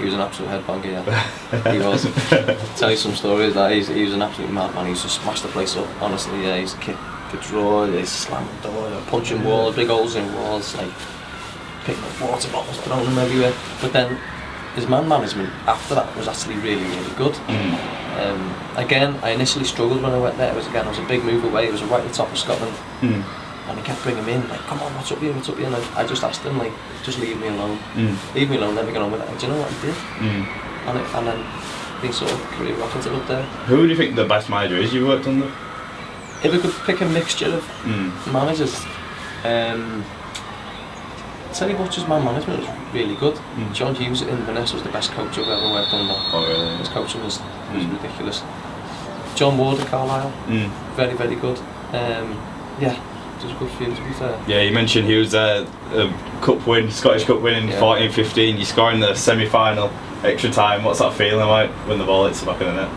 He was an absolute headbanger, yeah. He was. Tell you some stories that he was an absolute madman. He used to smash the place up, honestly, yeah. He used to kick the drawer, he used to slam the door, punching walls, big holes in walls, like picking up water bottles, throwing them everywhere. But then his man management after that was actually really, really good. Again, I initially struggled when I went there. It was a big move away. It was right at the top of Scotland. And he kept bringing me in, like, come on, what's up here? And I just asked him, like, just leave me alone. Leave me alone, let me get on with it. And do you know what he did? And then he sort of career rocketed up there. Who do you think the best manager is you worked under? If we could pick a mixture of managers, Terry Butcher's man management was really good. John Hughes at Inverness was the best coach I've ever worked under. Oh, really? His coaching was ridiculous. John Ward at Carlisle, very, very good. Yeah. It was a good field, to be fair. Yeah, you mentioned he was a cup win, Scottish Cup win in 14-15. You score in the semi-final, extra time. What's that feeling like when the ball hits the back of the net?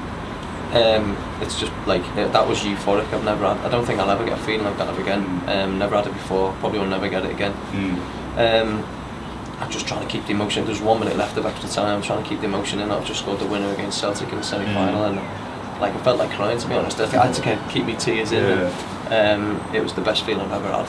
It's just like that was euphoric. I don't think I'll ever get a feeling like that ever again. Never had it before. Probably will never get it again. I'm just trying to keep the emotion. There's 1 minute left of extra time. I'm trying to keep the emotion in. I've just scored the winner against Celtic in the semi-final, and like I felt like crying, to be honest. I had to keep my tears in. It was the best feeling I've ever had.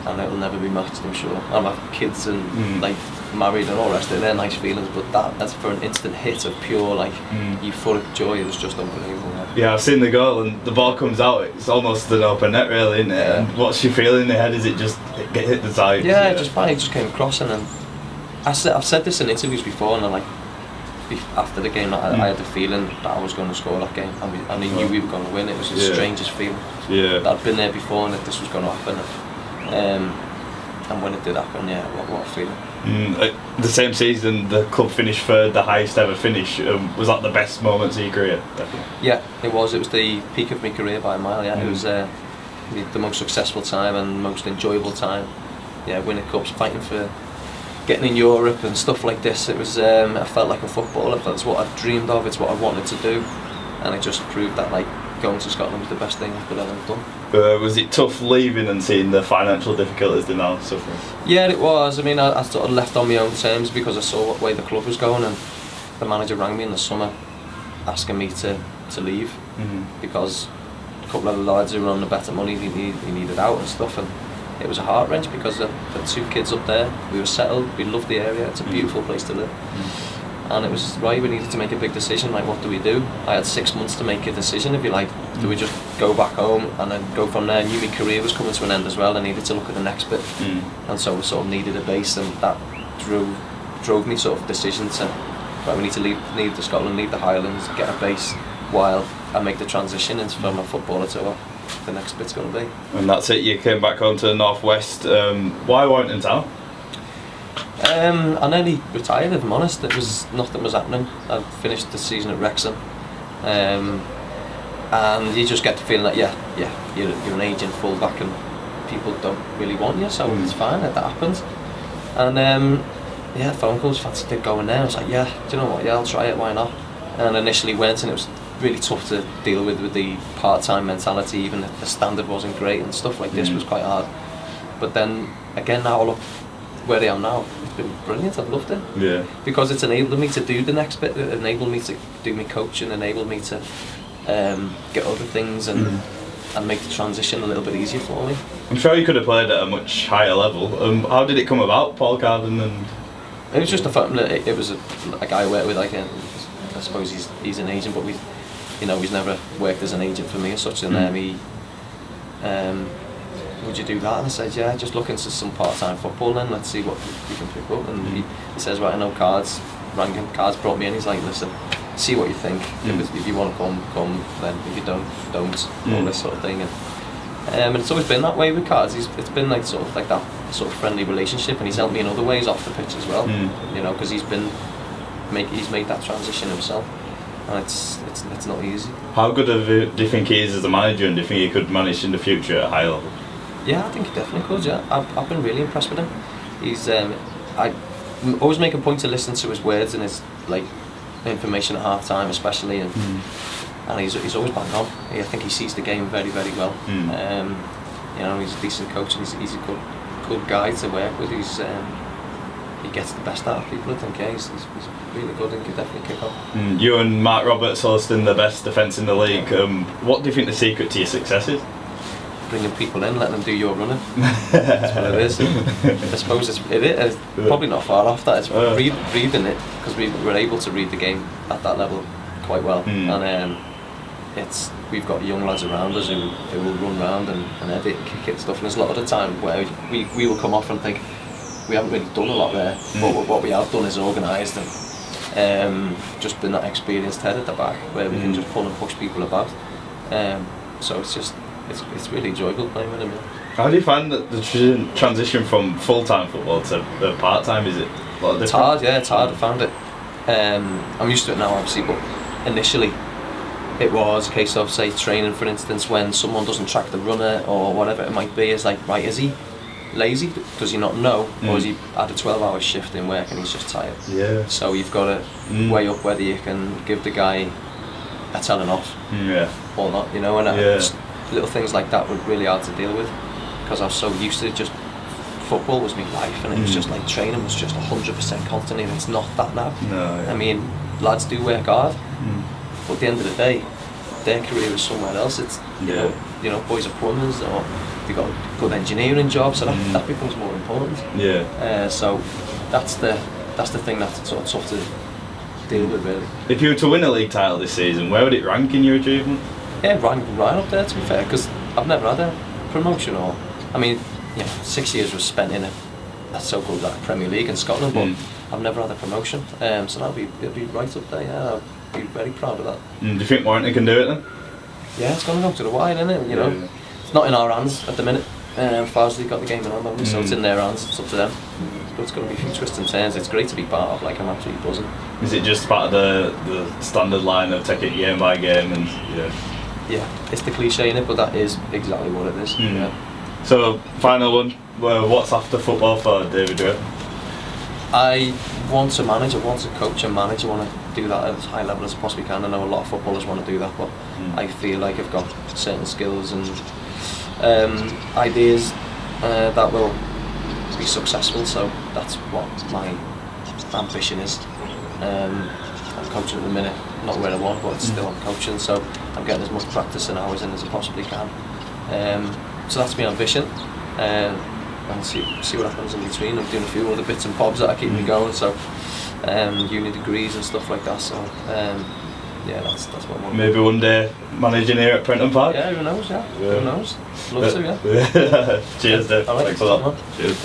And it'll never be matched, I'm sure. I have kids and like married and all the rest of it. They're nice feelings, but that's for an instant hit of pure like euphoric joy. It was just unbelievable. Yeah, I've seen the goal and the ball comes out. It's almost an open net, really, isn't it? Yeah. And what's your feeling in the head? Is it just get hit the side? Yeah, it just came across, and then I've said this in interviews before, and then like after the game, I had the feeling that I was going to score that game, and I knew we were going to win. It was the strangest feeling. That I'd been there before, and that this was going to happen. And when it did happen, what a feeling. The same season, the club finished third, the highest ever finish. Was that the best moments of your career? Definitely. Yeah, it was. It was the peak of my career by a mile. Yeah, it was the most successful time and most enjoyable time. Yeah, winning cups, fighting for getting in Europe and stuff like this. It was. I felt like a footballer. That's what I dreamed of. It's what I wanted to do, and it just proved that like going to Scotland was the best thing I could ever have done. Was it tough leaving and seeing the financial difficulties they're now suffering? Yeah, it was. I mean, I sort of left on my own terms because I saw what way the club was going, and the manager rang me in the summer asking me to leave because a couple of the lads who were on the better money, he needed out and stuff, and it was a heart wrench because the 2 kids up there, we were settled, we loved the area, it's a beautiful place to live. And it was right, we needed to make a big decision, like what do we do? I had 6 months to make a decision, if you like. Do we just go back home and then go from there? I knew my career was coming to an end as well, I needed to look at the next bit. And so we sort of needed a base, and that drove me sort of decision to, right, we need to leave the Scotland, leave the Highlands, get a base while I make the transition into from a footballer to what the next bit's going to be. And that's it, you came back home to the Northwest. Why Warrington Town? I nearly retired, if I'm honest. Nothing was happening. I finished the season at Wrexham, and you just get the feeling that you're an aging fullback and people don't really want you, so it's fine if that happens. And phone calls, fancied going there. I was like, do you know what? I'll try it. Why not? And initially went, and it was really tough to deal with the part-time mentality. Even the standard wasn't great and stuff like this was quite hard. But then again, now I look where I am now, it's been brilliant. I've loved it. Yeah. Because it's enabled me to do the next bit. It enabled me to do my coaching. Enabled me to get other things and make the transition a little bit easier for me. I'm sure you could have played at a much higher level. How did it come about, Paul Carden? And it was just it was a guy I worked with. Like I suppose he's an agent, but he's never worked as an agent for me as such. And he. Would you do that? And I said, just look into some part-time football then, let's see what we can pick up. And he says, right, I know Cards, rang him, Cards brought me in, he's like, listen, see what you think, if you want to come, then if you don't, all this sort of thing. And it's always been that way with Cards. It's been like sort of like that sort of friendly relationship, and he's helped me in other ways off the pitch as well, because he's made that transition himself. And it's not easy. How good do you think he is as a manager, and do you think he could manage in the future at a high level? Yeah, I think he definitely could. Yeah, I've been really impressed with him. He's I always make a point to listen to his words and his like information at half time, especially, and he's always bang on. I think he sees the game very, very well. He's a decent coach, and he's a good guy to work with. he gets the best out of people. I think he's really good and can definitely kick on. You and Mark Roberts hosting the best defence in the league. What do you think the secret to your success is? Bringing people in, letting them do your running. That's what it is. I suppose it's probably not far off that. It's reading it, because we were able to read the game at that level quite well, and we've got young lads around us who will run round and edit and kick it and stuff. And there's a lot of the time where we will come off and think we haven't really done a lot there, but what we have done is organised and just been that experienced head at the back where we can just pull and push people about. So it's really enjoyable playing with him. Yeah. How do you find the transition from full-time football to part-time? Is it a lot different? It's hard, yeah, it's hard. I found it. I'm used to it now, obviously, but initially it was a case of, say, training, for instance, when someone doesn't track the runner or whatever it might be, is like, right, is he lazy? Does he not know? Or has he had a 12-hour shift in work and he's just tired? Yeah. So you've got to weigh up whether you can give the guy a telling off or not, you know, and just little things like that were really hard to deal with, because I was so used to just football was my life, and it was just like training was just 100% constantly, and it's not that now. No, yeah. I mean, lads do work hard, but at the end of the day, their career is somewhere else. It's you know, boys are plumbers, or they got good engineering jobs, so that becomes more important. Yeah. So that's the thing that's sort of tough to deal with, really. If you were to win a league title this season, where would it rank in your achievement? Yeah, right up there, to be fair, because I've never had a promotion, or, I mean, 6 years was spent in a so-called Premier League in Scotland, but I've never had a promotion, so it'll be right up there. Yeah, I'll be very proud of that. Do you think Warrington can do it then? Yeah, it's going to go to the wide, isn't it? You know, it's not in our hands at the minute. Farsley got the game in our hands, so it's in their hands. It's up to them. But it's going to be a few twists and turns. It's great to be part of. Like, I'm absolutely buzzing. Is it just part of the standard line of take it game by game and Yeah, it's the cliche in it, but that is exactly what it is. Yeah. So, final one. What's after football for David Drake? I want to manage, I want to coach and manage. I want to do that at as high level as I possibly can. I know a lot of footballers want to do that, but I feel like I've got certain skills and ideas that will be successful, so that's what my ambition is. I'm coaching at the minute, not where I want, but still I'm coaching, so I'm getting as much practice and hours in as I possibly can. So that's my ambition, and see what happens in between. I'm doing a few other bits and bobs that are keeping me going, so uni degrees and stuff like that, so that's what I want. Maybe one day managing here at Prenton Park? Yeah, who knows, who knows. Love to, yeah. Cheers, Dave. All right, thanks a lot. Cheers.